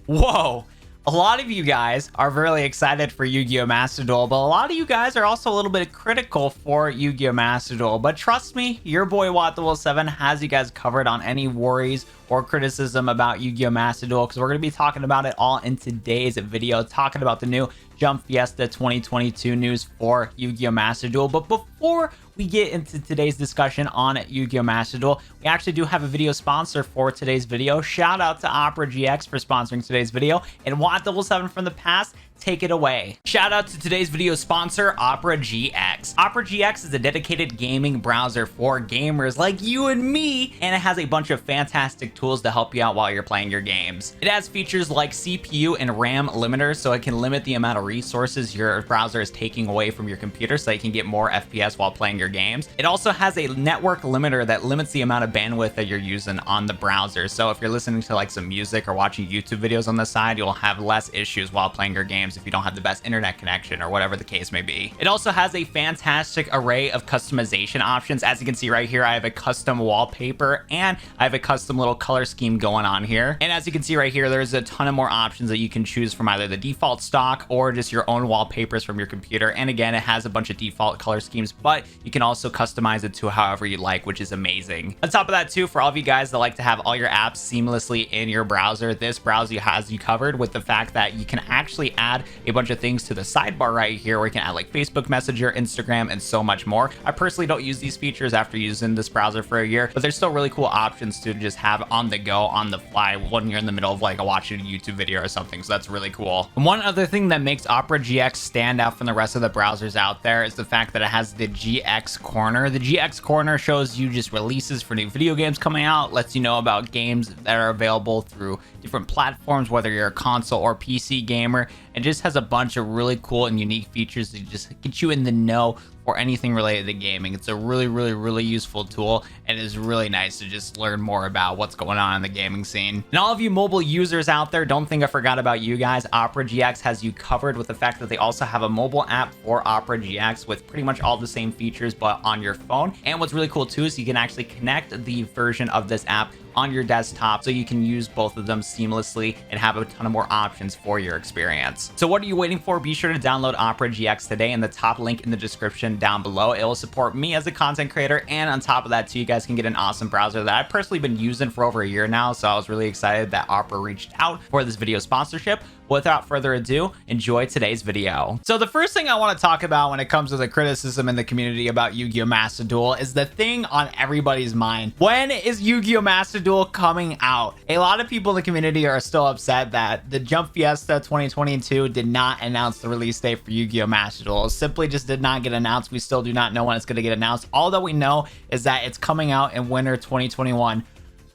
Whoa. A lot of you guys are really excited for Yu-Gi-Oh! Master Duel, but a lot of you guys are also a little bit critical for Yu-Gi-Oh! Master Duel. But trust me, your boy Watt7 has you guys covered on any worries or criticism about Yu-Gi-Oh! Master Duel, because we're going to be talking about it all in today's video, talking about the new Jump Fiesta 2022 news for Yu-Gi-Oh! Master Duel. But before we get into today's discussion on Yu-Gi-Oh! Master Duel, we actually do have a video sponsor for today's video. Shout out to Opera GX for sponsoring today's video, and Watt7 from the past, take it away. Shout out to today's video sponsor, Opera GX. Opera GX is a dedicated gaming browser for gamers like you and me, and it has a bunch of fantastic tools to help you out while you're playing your games. It has features like CPU and RAM limiters, so it can limit the amount of resources your browser is taking away from your computer so you can get more FPS while playing your games. It also has a network limiter that limits the amount of bandwidth that you're using on the browser. So if you're listening to like some music or watching YouTube videos on the side, you'll have less issues while playing your games if you don't have the best internet connection or whatever the case may be. It also has a fantastic array of customization options. As you can see right here, I have a custom wallpaper and I have a custom little color scheme going on here. And as you can see right here, there's a ton of more options that you can choose from, either the default stock or just your own wallpapers from your computer. And again, it has a bunch of default color schemes, but you can also customize it to however you like, which is amazing. On top of that too, for all of you guys that like to have all your apps seamlessly in your browser, this browser has you covered with the fact that you can actually add a bunch of things to the sidebar right here, where you can add like Facebook Messenger, Instagram, and so much more. I personally don't use these features after using this browser for a year, but there's still really cool options to just have on the go, on the fly, when you're in the middle of like watching a YouTube video or something. So that's really cool. And one other thing that makes Opera GX stand out from the rest of the browsers out there is the fact that it has the GX Corner. The GX Corner shows you just releases for new video games coming out, lets you know about games that are available through different platforms, whether you're a console or PC gamer, and just has a bunch of really cool and unique features to just get you in the know for anything related to gaming. It's a really useful tool, and it is really nice to just learn more about what's going on in the gaming scene. And all of you mobile users out there, don't think I forgot about you guys. Opera GX has you covered with the fact that they also have a mobile app for Opera GX with pretty much all the same features but on your phone. And what's really cool too is you can actually connect the version of this app on your desktop, so you can use both of them seamlessly and have a ton of more options for your experience. So what are you waiting for? Be sure to download Opera GX today in the top link in the description down below. It will support me as a content creator, and on top of that too, you guys can get an awesome browser that I've personally been using for over a year now, so I was really excited that Opera reached out for this video sponsorship. Without further ado, enjoy today's video. So the first thing I want to talk about when it comes to the criticism in the community about Yu-Gi-Oh! Master Duel is the thing on everybody's mind. When is Yu-Gi-Oh! Master Duel coming out? A lot of people in the community are still upset that the Jump Fiesta 2022 did not announce the release date for Yu-Gi-Oh! Master Duel. It simply just did not get announced. We still do not know when it's going to get announced. All that we know is that it's coming out in winter 2021.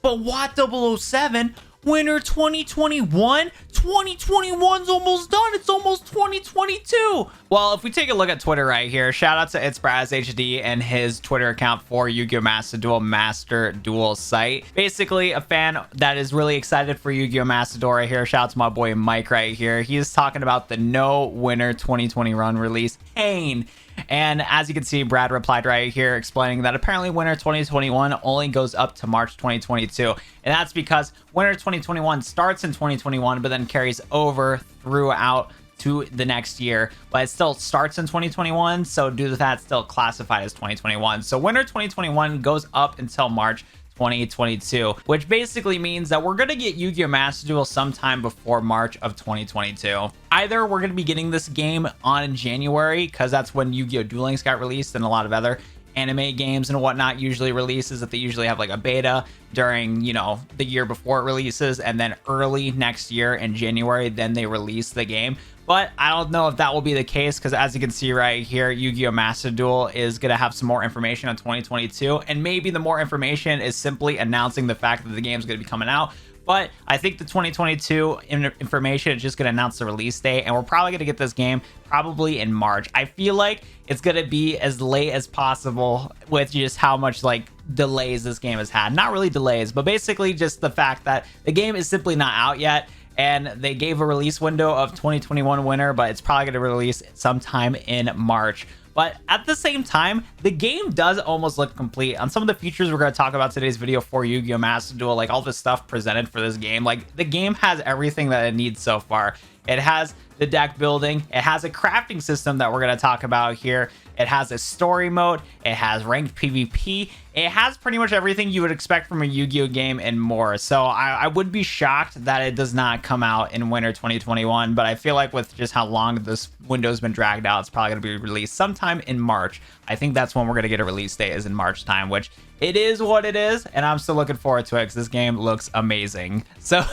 But Watt7, winter 2021? 2021's almost done. It's almost 2022. Well, if we take a look at Twitter right here, shout out to It's Braz HD and his Twitter account for Yu-Gi-Oh! Master Duel, Master Duel site. Basically, a fan that is really excited for Yu-Gi-Oh! Master Duel right here. Shout out to my boy Mike right here. He's talking about the no winter 2020 run release. Pain. And as you can see, Brad replied right here explaining that apparently winter 2021 only goes up to March 2022. And that's because winter 2021 starts in 2021, but then carries over throughout to the next year, but it still starts in 2021. So due to that, it's still classified as 2021. So winter 2021 goes up until March 2022, which basically means that we're going to get Yu-Gi-Oh! Master Duel sometime before March of 2022. Either we're going to be getting this game on January, because that's when Yu-Gi-Oh! Duel Links got released, and a lot of other anime games and whatnot usually releases that they usually have like a beta during, you know, the year before it releases, and then early next year in January, then they release the game. But I don't know if that will be the case, because as you can see right here, Yu-Gi-Oh! Master Duel is going to have some more information on 2022, and maybe the more information is simply announcing the fact that the game is going to be coming out. But I think the 2022 information is just going to announce the release date, and we're probably going to get this game probably in March. I feel like it's going to be as late as possible with just how much like delays this game has had. Not really delays, but basically just the fact that the game is simply not out yet. And they gave a release window of 2021 winter, but it's probably going to release sometime in March. But at the same time, the game does almost look complete. On some of the features we're going to talk about today's video for Yu-Gi-Oh! Master Duel, like all the stuff presented for this game, like the game has everything that it needs so far. It has the deck building, it has a crafting system that we're going to talk about here, it has a story mode, it has ranked PvP, it has pretty much everything you would expect from a Yu-Gi-Oh! Game and more. So I would be shocked that it does not come out in winter 2021, but I feel like with just how long this window's been dragged out, it's probably going to be released sometime in March. I think that's when we're going to get a release date, is in March time, which it is what it is, and I'm still looking forward to it because this game looks amazing. So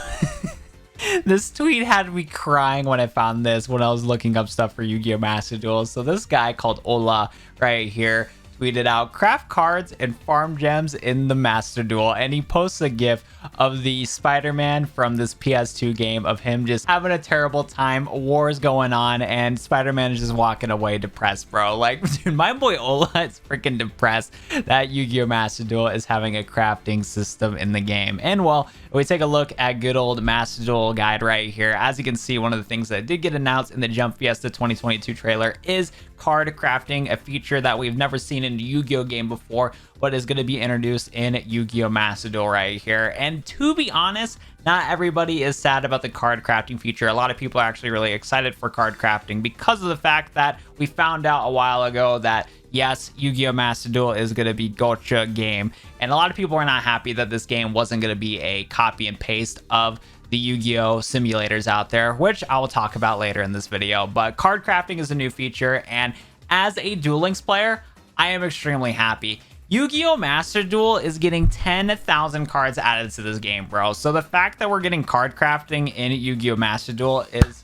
this tweet had me crying when I found this when I was looking up stuff for Yu-Gi-Oh! Master Duel. So this guy called Ola right here tweeted out, craft cards and farm gems in the Master Duel, and he posts a gif of the Spider-Man from this PS2 game of him just having a terrible time, wars going on, and Spider-Man is just walking away depressed, bro. Like, dude, my boy Ola is freaking depressed that Yu-Gi-Oh! Master Duel is having a crafting system in the game. And well, if we take a look at good old Master Duel guide right here, as you can see, one of the things that did get announced in the Jump Fiesta 2022 trailer is card crafting, a feature that we've never seen in a Yu-Gi-Oh! Game before, but is going to be introduced in Yu-Gi-Oh! Master Duel right here. And to be honest, not everybody is sad about the card crafting feature. A lot of people are actually really excited for card crafting because of the fact that we found out a while ago that yes, Yu-Gi-Oh! Master Duel is going to be gacha game, and a lot of people are not happy that this game wasn't going to be a copy and paste of the Yu-Gi-Oh! Simulators out there, which I will talk about later in this video. But card crafting is a new feature, and as a Duel Links player, I am extremely happy. Yu-Gi-Oh! Master Duel is getting 10,000 cards added to this game, bro. So the fact that we're getting card crafting in Yu-Gi-Oh! Master Duel is...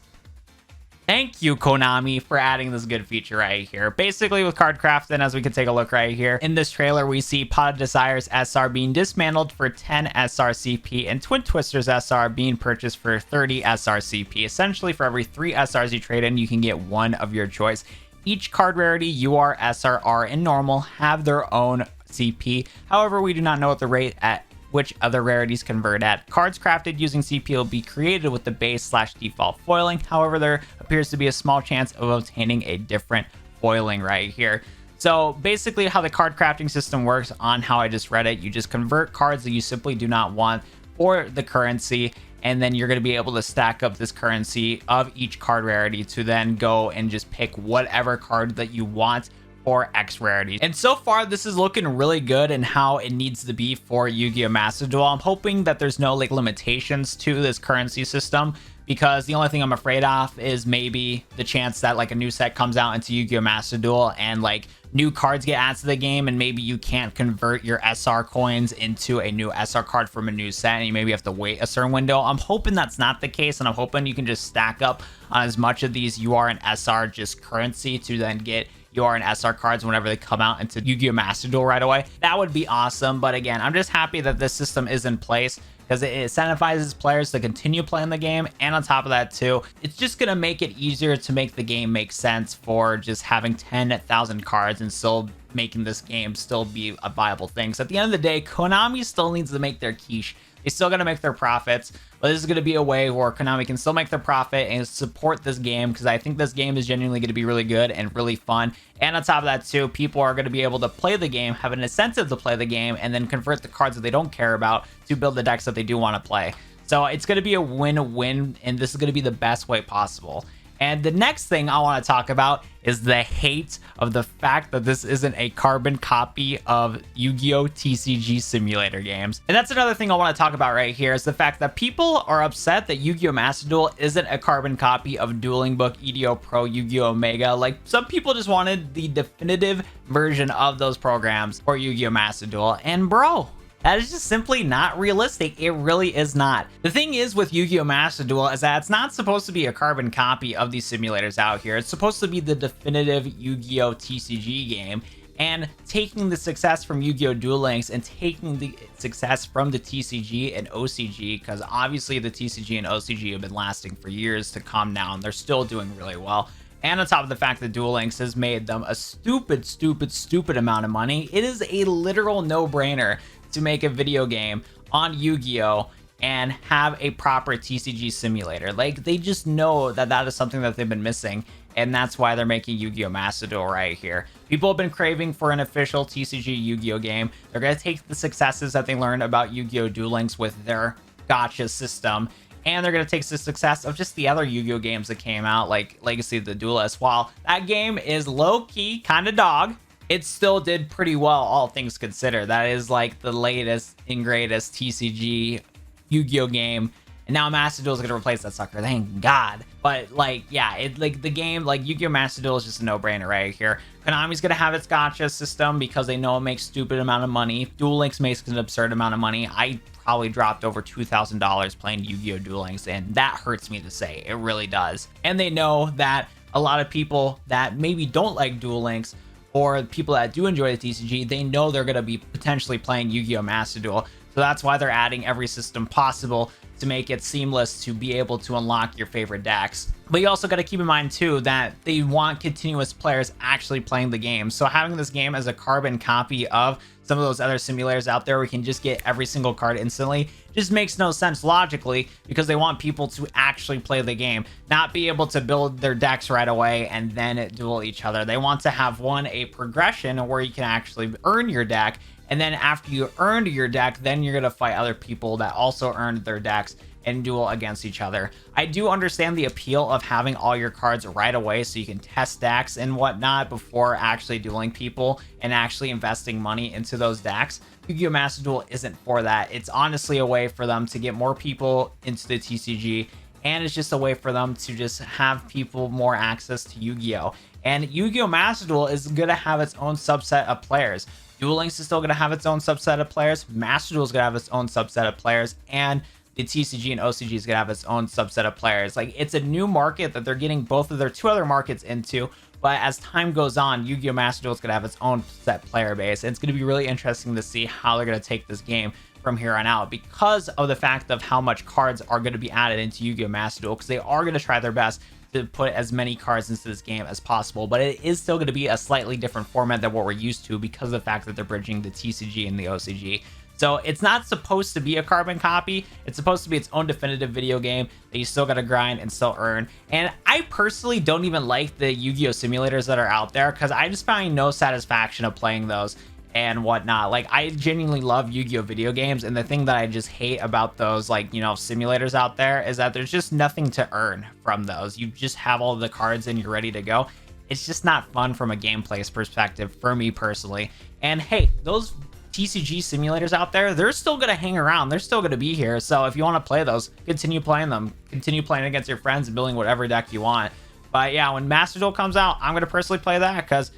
Thank you, Konami, for adding this good feature right here. Basically, with card crafting, as we can take a look right here, in this trailer, we see Pot of Desires SR being dismantled for 10 SRCP and Twin Twisters SR being purchased for 30 SRCP. Essentially, for every 3 SRs you trade in, you can get one of your choice. Each card rarity, UR, SR, R, and normal have their own CP. However, we do not know what the rate at which other rarities convert at. Cards crafted using CP will be created with the base/default foiling. However, there appears to be a small chance of obtaining a different foiling right here. So basically how the card crafting system works on how I just read it, you just convert cards that you simply do not want for the currency, and then you're going to be able to stack up this currency of each card rarity to then go and just pick whatever card that you want for X rarity. And so far, this is looking really good and how it needs to be for Yu-Gi-Oh! Master Duel. I'm hoping that there's no like limitations to this currency system, because the only thing I'm afraid of is maybe the chance that like a new set comes out into Yu-Gi-Oh! Master Duel and like new cards get added to the game, and maybe you can't convert your SR coins into a new SR card from a new set, and you maybe have to wait a certain window. I'm hoping that's not the case, and I'm hoping you can just stack up on as much of these UR and SR just currency to then get UR and SR cards whenever they come out into Yu-Gi-Oh! Master Duel right away. That would be awesome. But again, I'm just happy that this system is in place because it incentivizes players to continue playing the game. And on top of that too, it's just going to make it easier to make the game make sense for just having 10,000 cards and still making this game still be a viable thing. So at the end of the day, Konami still needs to make their quiche. They still got to make their profits, but this is going to be a way where Konami can still make their profit and support this game, because I think this game is genuinely going to be really good and really fun. And on top of that too, people are going to be able to play the game, have an incentive to play the game, and then convert the cards that they don't care about to build the decks that they do want to play. So it's going to be a win-win, and this is going to be the best way possible. And the next thing I want to talk about is the hate of the fact that this isn't a carbon copy of Yu-Gi-Oh! TCG simulator games. And that's another thing I want to talk about right here, is the fact that people are upset that Yu-Gi-Oh! Master Duel isn't a carbon copy of Dueling Book, EDO Pro, Yu-Gi-Oh! Omega. Like, some people just wanted the definitive version of those programs for Yu-Gi-Oh! Master Duel. And bro, that is just simply not realistic. It really is not. The thing is with Yu-Gi-Oh! Master Duel is that it's not supposed to be a carbon copy of these simulators out here. It's supposed to be the definitive Yu-Gi-Oh! TCG game, and taking the success from Yu-Gi-Oh! Duel Links and taking the success from the TCG and OCG, because obviously the TCG and OCG have been lasting for years to come now, and they're still doing really well. And on top of the fact that Duel Links has made them a stupid amount of money, it is a literal no-brainer to make a video game on Yu-Gi-Oh! and have a proper TCG simulator. Like, they just know that that is something that they've been missing, and that's why they're making Yu-Gi-Oh! Master Duel right here. People have been craving for an official TCG Yu-Gi-Oh! Game. They're going to take the successes that they learned about Yu-Gi-Oh! Duel Links with their gacha system, and they're going to take the success of just the other Yu-Gi-Oh! Games that came out, like Legacy of the Duelist. While that game is low-key kind of dog, it still did pretty well, all things considered. That is like the latest and greatest TCG Yu-Gi-Oh! Game. And now Master Duel is going to replace that sucker. Thank God. But, like, yeah, like the game, like Yu-Gi-Oh! Master Duel is just a no-brainer right here. Konami's going to have its gacha system because they know it makes stupid amount of money. Duel Links makes an absurd amount of money. I probably dropped over $2,000 playing Yu-Gi-Oh! Duel Links, and that hurts me to say. It really does. And they know that a lot of people that maybe don't like Duel Links, or people that do enjoy the TCG, they know they're going to be potentially playing Yu-Gi-Oh! Master Duel. So that's why they're adding every system possible to make it seamless to be able to unlock your favorite decks. But you also got to keep in mind too that they want continuous players actually playing the game. So having this game as a carbon copy of some of those other simulators out there, we can just get every single card instantly, just makes no sense logically, because they want people to actually play the game, not be able to build their decks right away and then duel each other. They want to have a progression where you can actually earn your deck, and then after you earned your deck, then you're going to fight other people that also earned their decks and duel against each other. I do understand the appeal of having all your cards right away so you can test decks and whatnot before actually dueling people and actually investing money into those decks. Yu-Gi-Oh! Master Duel isn't for that. It's honestly a way for them to get more people into the TCG, and it's just a way for them to just have people more access to Yu-Gi-Oh! And Yu-Gi-Oh! Master Duel is going to have its own subset of players. Duel Links is still going to have its own subset of players. Master Duel is going to have its own subset of players, and the TCG and OCG is going to have its own subset of players. Like, it's a new market that they're getting both of their two other markets into, but as time goes on, Yu-Gi-Oh! Master Duel is going to have its own set player base, and it's going to be really interesting to see how they're going to take this game from here on out, because of the fact of how much cards are going to be added into Yu-Gi-Oh! Master Duel, because they are going to try their best to put as many cards into this game as possible, but it is still going to be a slightly different format than what we're used to because of the fact that they're bridging the TCG and the OCG. So it's not supposed to be a carbon copy. It's supposed to be its own definitive video game that you still got to grind and still earn. And I personally don't even like the Yu-Gi-Oh! Simulators that are out there, because I just find no satisfaction of playing those and whatnot. Like, I genuinely love Yu-Gi-Oh! Video games, and the thing that I just hate about those, like, you know, simulators out there is that there's just nothing to earn from those. You just have all the cards and you're ready to go. It's just not fun from a gameplay perspective for me personally. And hey, those TCG simulators out there, they're still going to hang around. They're still going to be here. So if you want to play those, continue playing them. Continue playing against your friends and building whatever deck you want. But yeah, when Master Duel comes out, I'm going to personally play that because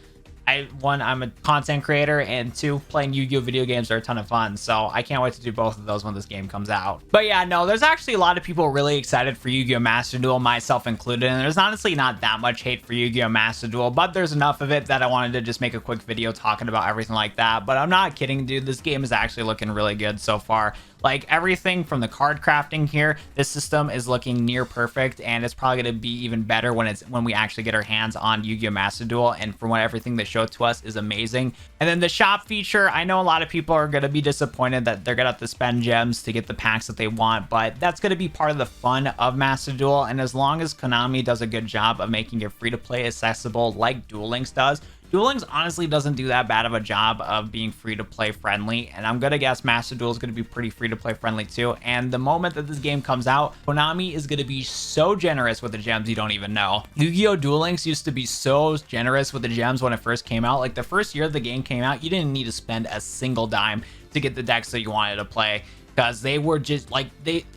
one, I'm a content creator, and two, playing Yu-Gi-Oh! Video games are a ton of fun. So I can't wait to do both of those when this game comes out. But yeah, no, there's actually a lot of people really excited for Yu-Gi-Oh! Master Duel, myself included. And there's honestly not that much hate for Yu-Gi-Oh! Master Duel, but there's enough of it that I wanted to just make a quick video talking about everything like that. But I'm not kidding, dude. This game is actually looking really good so far. Like, everything from the card crafting here, this system is looking near perfect, and it's probably going to be even better when we actually get our hands on Yu-Gi-Oh! Master Duel. And from what everything they showed to us is amazing. And then the shop feature, I know a lot of people are going to be disappointed that they're going to have to spend gems to get the packs that they want, but that's going to be part of the fun of Master Duel. And as long as Konami does a good job of making it free to play accessible like Duel Links does, Duel Links honestly doesn't do that bad of a job of being free-to-play friendly, and I'm gonna guess Master Duel is gonna be pretty free-to-play friendly too. And the moment that this game comes out, Konami is gonna be so generous with the gems you don't even know. Yu-Gi-Oh! Duel Links used to be so generous with the gems when it first came out. Like, the first year the game came out, you didn't need to spend a single dime to get the decks that you wanted to play, because they were just like,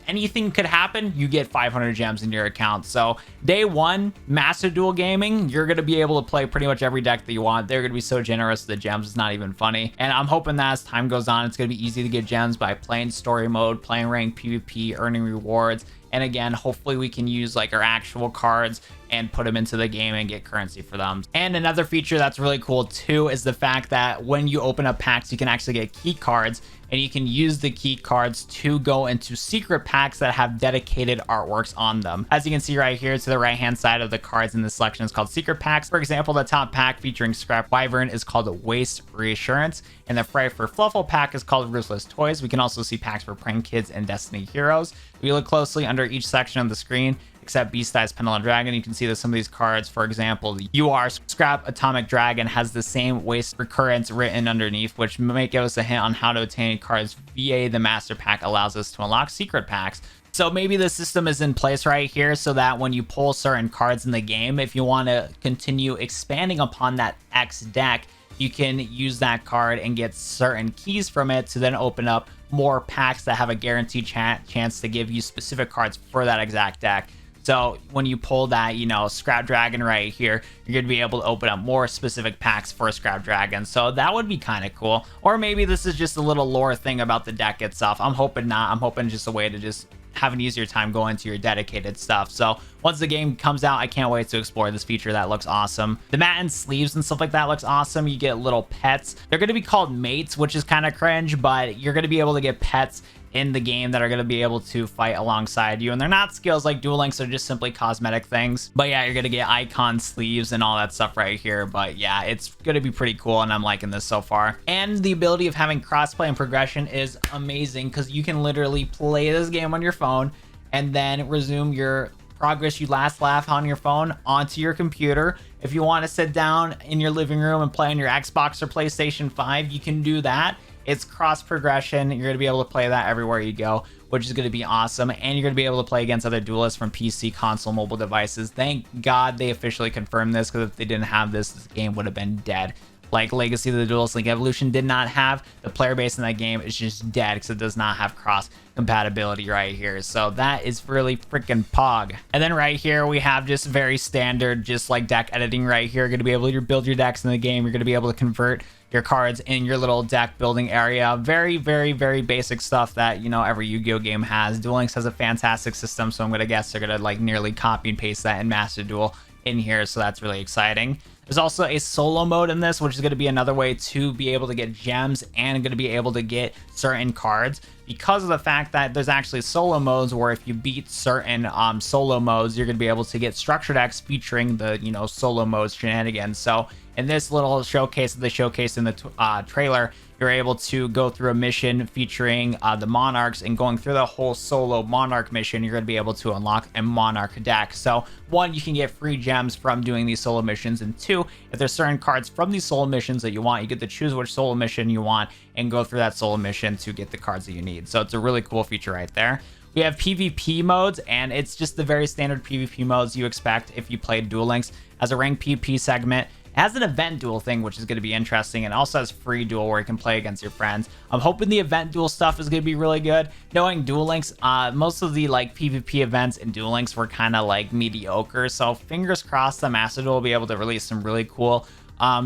anything could happen, you get 500 gems in your account. So day one, Master Duel Gaming, you're going to be able to play pretty much every deck that you want. They're going to be so generous with the gems, it's not even funny. And I'm hoping that as time goes on, it's going to be easy to get gems by playing story mode, playing ranked PvP, earning rewards, And again, hopefully we can use like our actual cards and put them into the game and get currency for them. And another feature that's really cool too is the fact that when you open up packs, you can actually get key cards, and you can use the key cards to go into secret packs that have dedicated artworks on them. As you can see right here to the right hand side of the cards in this selection is called secret packs. For example, the top pack featuring Scrap Wyvern is called Waste Reassurance, and the Fry for Fluffle pack is called Ruthless Toys. We can also see packs for Prank Kids and Destiny Heroes. If you look closely under each section of the screen, except Beast Eyes Pendulum Dragon, you can see that some of these cards, for example, the UR Scrap Atomic Dragon has the same waste recurrence written underneath, which may give us a hint on how to obtain cards via the Master Pack allows us to unlock secret packs. So maybe the system is in place right here so that when you pull certain cards in the game, if you want to continue expanding upon that X deck, you can use that card and get certain keys from it to then open up more packs that have a guaranteed chance to give you specific cards for that exact deck. So when you pull that, you know, Scrap Dragon right here, you're going to be able to open up more specific packs for Scrap Dragon. So that would be kind of cool. Or maybe this is just a little lore thing about the deck itself. I'm hoping not. I'm hoping just a way to just have an easier time going to your dedicated stuff. So once the game comes out, I can't wait to explore this feature. That looks awesome. The mat and sleeves and stuff like that looks awesome. You get little pets. They're going to be called mates, which is kind of cringe, but you're going to be able to get pets in the game that are going to be able to fight alongside you, and they're not skills like Duel Links, they're just simply cosmetic things. But yeah, you're going to get icon sleeves and all that stuff right here. But yeah, it's going to be pretty cool, and I'm liking this so far. And the ability of having crossplay and progression is amazing, because you can literally play this game on your phone and then resume your progress you last left on your phone onto your computer. If you want to sit down in your living room and play on your Xbox or PlayStation 5, you can do that. It's cross progression. You're going to be able to play that everywhere you go, which is going to be awesome. And you're going to be able to play against other duelists from PC, console, mobile devices. Thank God they officially confirmed this, because if they didn't have this, this game would have been dead. Like Legacy of the Duelist Link Evolution did not have, the player base in that game is just dead because it does not have cross compatibility right here. So that is really freaking pog. And then right here we have just very standard, just like deck editing right here. You're going to be able to build your decks in the game. You're going to be able to convert your cards in your little deck building area. Very, very, very basic stuff that, you know, every Yu-Gi-Oh game has. Duel Links has a fantastic system, so I'm going to guess they're going to like nearly copy and paste that in Master Duel in here. So that's really exciting. There's also a solo mode in this, which is going to be another way to be able to get gems and going to be able to get certain cards, because of the fact that there's actually solo modes where if you beat certain solo modes, you're going to be able to get structure decks featuring the, you know, solo modes shenanigans. So in this little showcase that they showcased in the trailer, you're able to go through a mission featuring the Monarchs, and going through the whole solo Monarch mission, you're going to be able to unlock a Monarch deck. So one, you can get free gems from doing these solo missions, and two, if there's certain cards from these solo missions that you want, you get to choose which solo mission you want and go through that solo mission to get the cards that you need. So it's a really cool feature right there. We have PvP modes, and it's just the very standard PvP modes you expect if you played Duel Links. As a ranked PvP segment, it has an event duel thing, which is going to be interesting, and also has free duel where you can play against your friends. I'm hoping the event duel stuff is going to be really good. Knowing Duel Links, most of the like PvP events in Duel Links were kind of like mediocre, so fingers crossed the Master Duel will be able to release some really cool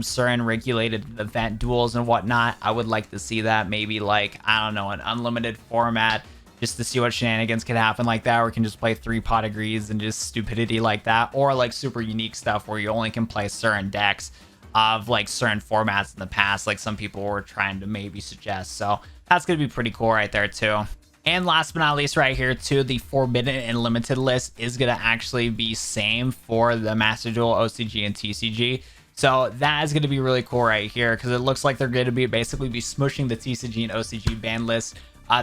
certain regulated event duels and whatnot. I would like to see that. Maybe like, I don't know, an unlimited format, just to see what shenanigans can happen like that, where we can just play 3 pot agrees and just stupidity like that, or like super unique stuff where you only can play certain decks of like certain formats in the past, like some people were trying to maybe suggest. So that's gonna be pretty cool right there too. And last but not least right here too, the Forbidden and Limited list is gonna actually be same for the Master Duel, OCG, and TCG. So that is going to be really cool right here, because it looks like they're going to be basically smushing the TCG and OCG ban lists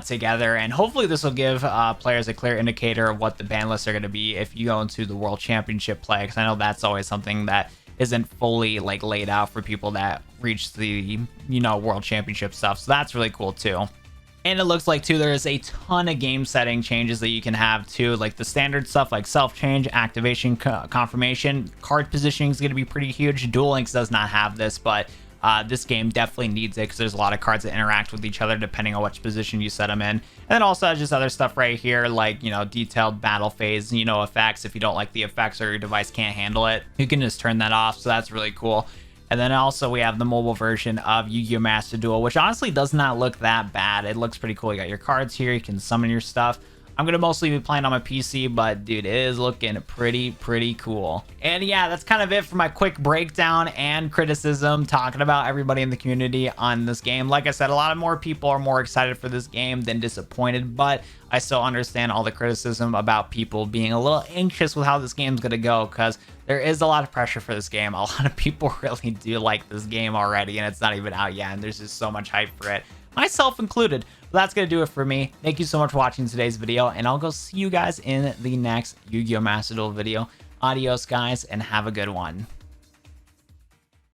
together, and hopefully this will give players a clear indicator of what the ban lists are going to be if you go into the World Championship play, because I know that's always something that isn't fully like laid out for people that reach the, you know, World Championship stuff. So that's really cool too. And it looks like too there is a ton of game setting changes that you can have too, like the standard stuff like self change, activation, confirmation, card positioning is going to be pretty huge. Duel Links does not have this, but this game definitely needs it, because there's a lot of cards that interact with each other depending on which position you set them in. And then also just other stuff right here, like, you know, detailed battle phase, you know, effects. If you don't like the effects or your device can't handle it, you can just turn that off. So that's really cool. And then also we have the mobile version of Yu-Gi-Oh! Master Duel, which honestly does not look that bad. It looks pretty cool. You got your cards here, you can summon your stuff. I'm gonna mostly be playing on my PC, but dude, it is looking pretty cool. And yeah, that's kind of it for my quick breakdown and criticism, talking about everybody in the community on this game. Like I said, a lot of more people are more excited for this game than disappointed, but I still understand all the criticism about people being a little anxious with how this game's gonna go, because there is a lot of pressure for this game. A lot of people really do like this game already, and it's not even out yet, and there's just so much hype for it, myself included. But that's gonna do it for me. Thank you so much for watching today's video, and I'll go see you guys in the next Yu-Gi-Oh! Master Duel video. Adios, guys, and have a good one.